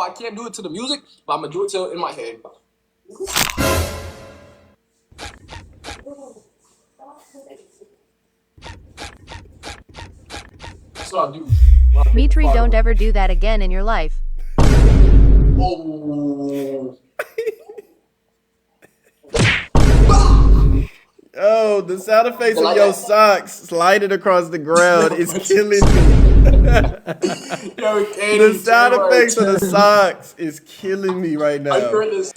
I can't do it to the music, but I'm gonna do it to in my head. That's what I do. Mitri, don't ever do that again in your life. Oh. Oh, the sound effects of Like your that. socks sliding across the ground is killing me. Yo, The sound effects of the socks is killing me right I now. heard this